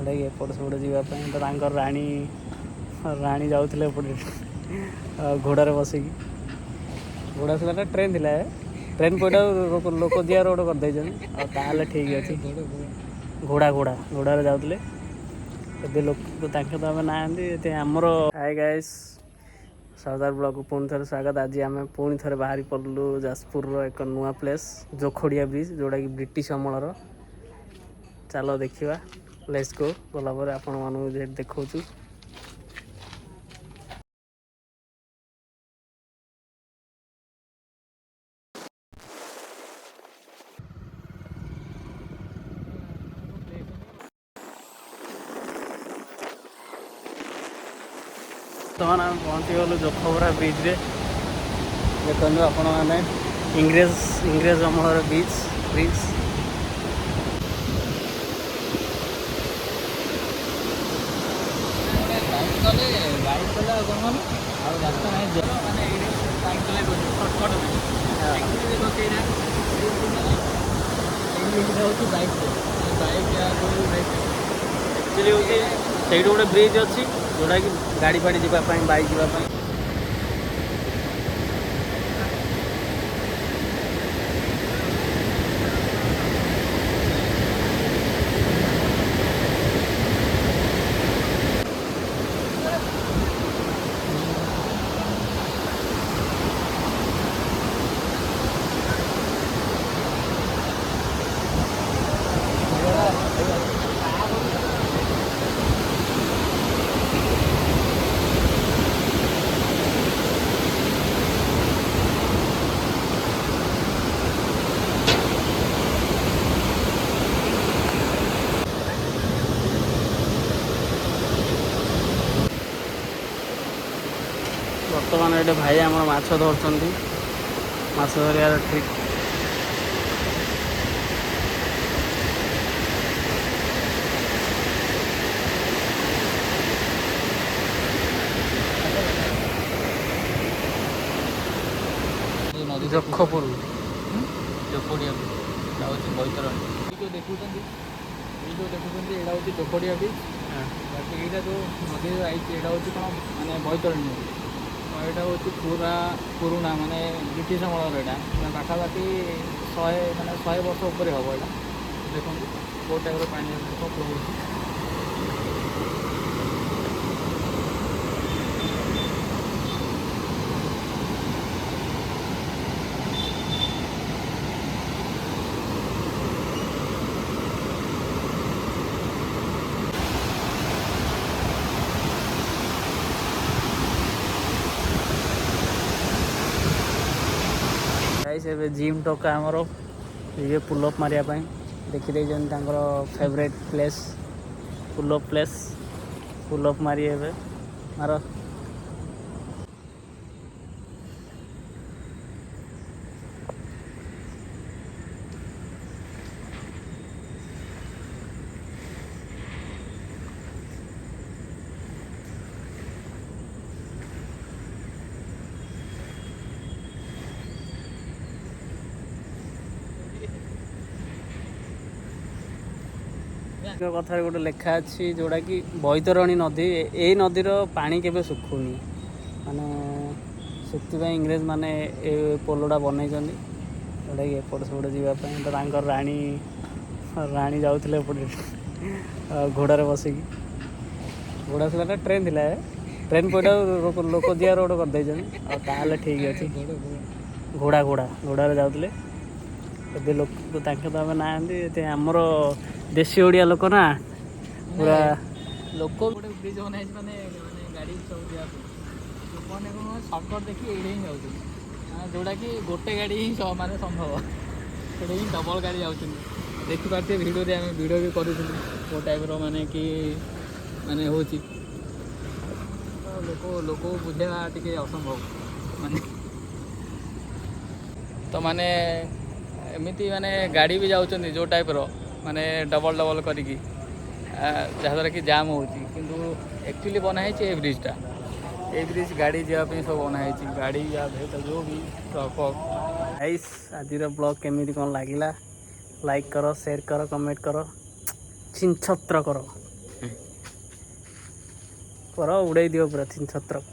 जोटा कि एपट सेपट जावाई राणी राणी जाऊे एपटे घोड़ार बसिक घोड़ा था ट्रेन थी ट्रेन पईटा लोक दिया रोड करदे ठीक अच्छे घोड़ा घोड़ा घोड़ार जाऊे ए लोक तो आम ना आमर हाय गाइस सरदार ब्लॉक को पुणी थे स्वागत। आज आम पुणी थे बाहरी पड़लु जाजपुर एक नुआ प्लेस जोखोड़िया ब्रिज जोटा कि ब्रिटिश अमलर। चलो देखा लेट्स गो गला आपण मानू देखा बर्तमान आम पहुँची गलु जोखबरा ब्रिज रे देखो आपण मैंने इंग्रेज अमलर ब्रिज ब्रिज एक्चुअली हूँ से गोटे ब्रिज अच्छी जोटा कि गाड़ी फाड़ी जावाई बैक जावाई बर्तमान ये भाई आम माछ धरती माछ धरियार ट्रिक जखपुर जोखोड़िया बैतरणी जो देखुं यहाँ हूँ जोखोड़िया ब्रिज बाकी यहाँ जो नदी आई यहाँ हूँ कौन मानने बैतरणी नदी यहाँ हूँ पूरा पुराणा मानने ब्रिटिश अमलर यहाँ पाखापाखि 100 वर्ष उपर हम यहाँ देखो बहुत टाइप पानी फ्लो से जिम टोका आमर ये पुलअप मारियापाई देखी फेवरेट प्लेस पुलअप मारी ए मार कथा गोटे लेखा अच्छी जोड़ा कि बैतरणी नदी यही नदीर पानी केवे सुखुनी माने से इंग्रेज माने ए पोलटा बनई जोटा कि एपट सेपट जावाई राणी राणी जाऊे एपटे घोड़ार बसिक घोड़ा था ट्रेन थी ट्रेन पईटा लोक दिया रोड करदे ठीक अच्छे घोड़ा घोड़ा घोड़ार जाऊे ए लोक तो आम ना आमर देशी ओडिया लोक ना पूरा लोक गोटे ब्रिज बनाई माने गाड़ी सब दिया लोक मैंने कौन सर्टकट देखिए ये ही जाऊँ जोटा कि गोटे गाड़ी ही माने संभव से ही डबल गाड़ी जाऊँ देखिपे भिडियो आम भिडियो भी करूँ वो टाइप माने कि माने हूँ लोक लोक बुझेगा टी असंभव माने तो माने एमती माने गाड़ी भी जाऊँ जो टाइप माने डबल डबल करी जहाँद्वारा कि जाम हो एक्चुअली बनाई ये ब्रिजटा ये ब्रिज गाड़ी जावाई सब बनाई गाड़ी या जो भी ट्रक गाइस आज ब्लॉग केमी कौन लगिला लाइक करो शेयर करो कमेंट करो छिनछत्र करो। କର ଉଡ଼େଇ ଦିଅ ପୁରା ଛତ୍ର।